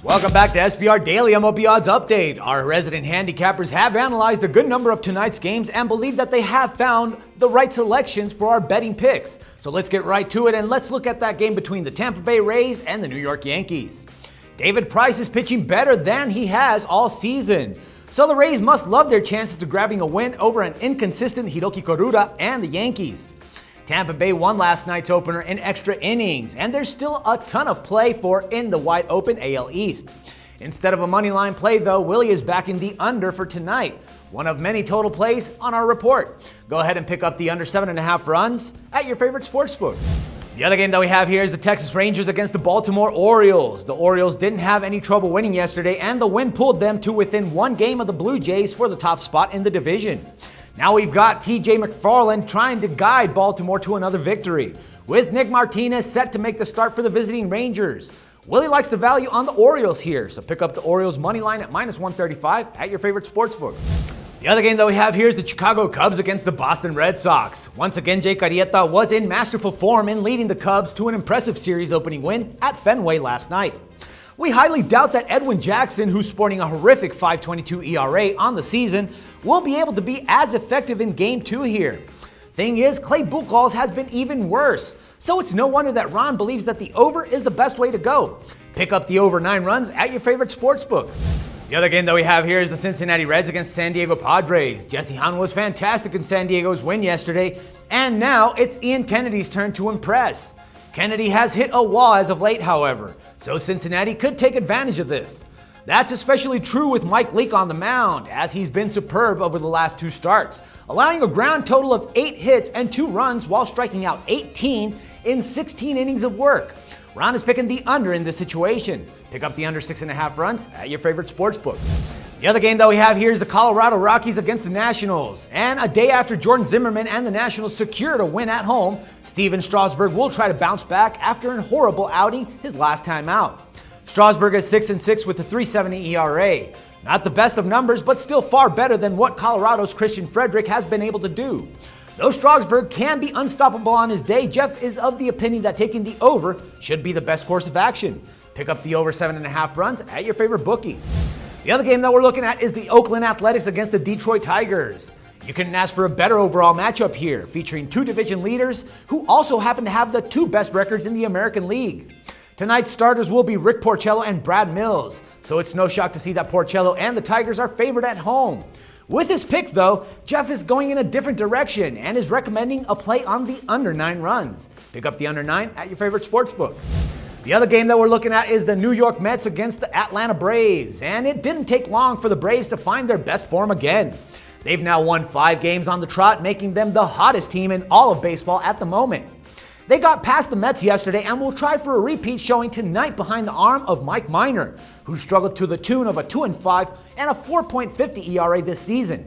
Welcome back to SBR Daily MLB Odds Update. Our resident handicappers have analyzed a good number of tonight's games and believe that they have found the right selections for our betting picks. So let's get right to it and let's look at that game between the Tampa Bay Rays and the New York Yankees. David Price is pitching better than he has all season. So the Rays must love their chances to grabbing a win over an inconsistent Hiroki Kuroda and the Yankees. Tampa Bay won last night's opener in extra innings, and there's still a ton of play for in the wide open AL East. Instead of a money line play, though, Willie is backing the under for tonight, one of many total plays on our report. Go ahead and pick up the under 7.5 runs at your favorite sportsbook. The other game that we have here is the Texas Rangers against the Baltimore Orioles. The Orioles didn't have any trouble winning yesterday, and the win pulled them to within one game of the Blue Jays for the top spot in the division. Now we've got TJ McFarland trying to guide Baltimore to another victory, with Nick Martinez set to make the start for the visiting Rangers. Willie likes the value on the Orioles here, so pick up the Orioles money line at -135 at your favorite sportsbook. The other game that we have here is the Chicago Cubs against the Boston Red Sox. Once again, Jake Arrieta was in masterful form in leading the Cubs to an impressive series opening win at Fenway last night. We highly doubt that Edwin Jackson, who's sporting a horrific 5.22 ERA on the season, will be able to be as effective in Game 2 here. Thing is, Clay Buchholz has been even worse, so it's no wonder that Ron believes that the over is the best way to go. Pick up the over 9 runs at your favorite sportsbook. The other game that we have here is the Cincinnati Reds against San Diego Padres. Jesse Hahn was fantastic in San Diego's win yesterday, and now it's Ian Kennedy's turn to impress. Kennedy has hit a wall as of late, however, so Cincinnati could take advantage of this. That's especially true with Mike Leake on the mound, as he's been superb over the last 2 starts, allowing a ground total of 8 hits and 2 runs while striking out 18 in 16 innings of work. Ron is picking the under in this situation. Pick up the under 6.5 runs at your favorite sportsbook. The other game that we have here is the Colorado Rockies against the Nationals. And a day after Jordan Zimmerman and the Nationals secured a win at home, Steven Strasburg will try to bounce back after a horrible outing his last time out. Strasburg is 6-6 with a 3.70 ERA. Not the best of numbers, but still far better than what Colorado's Christian Frederick has been able to do. Though Strasburg can be unstoppable on his day, Jeff is of the opinion that taking the over should be the best course of action. Pick up the over 7.5 runs at your favorite bookie. The other game that we're looking at is the Oakland Athletics against the Detroit Tigers. You couldn't ask for a better overall matchup here, featuring 2 division leaders who also happen to have the 2 best records in the American League. Tonight's starters will be Rick Porcello and Brad Mills, so it's no shock to see that Porcello and the Tigers are favored at home. With his pick, though, Jeff is going in a different direction and is recommending a play on the under 9 runs. Pick up the under 9 at your favorite sportsbook. The other game that we're looking at is the New York Mets against the Atlanta Braves, and it didn't take long for the Braves to find their best form again. They've now won 5 games on the trot, making them the hottest team in all of baseball at the moment. They got past the Mets yesterday and will try for a repeat showing tonight behind the arm of Mike Minor, who struggled to the tune of a 2-5 and a 4.50 ERA this season.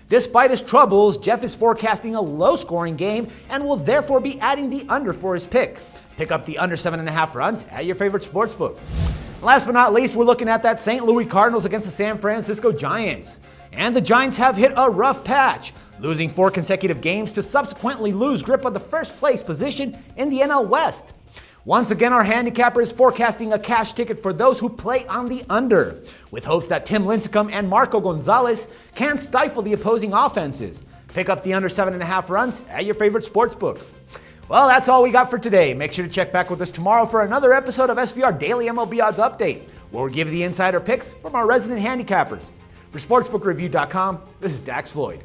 Despite his troubles, Jeff is forecasting a low-scoring game and will therefore be adding the under for his pick. Pick up the under 7.5 runs at your favorite sportsbook. Last but not least, we're looking at that St. Louis Cardinals against the San Francisco Giants. And the Giants have hit a rough patch, losing 4 consecutive games to subsequently lose grip of the first place position in the NL West. Once again, our handicapper is forecasting a cash ticket for those who play on the under, with hopes that Tim Lincecum and Marco Gonzalez can stifle the opposing offenses. Pick up the under 7.5 runs at your favorite sportsbook. Well, that's all we got for today. Make sure to check back with us tomorrow for another episode of SBR Daily MLB Odds Update, where we give you the insider picks from our resident handicappers. For SportsbookReview.com, this is Dax Floyd.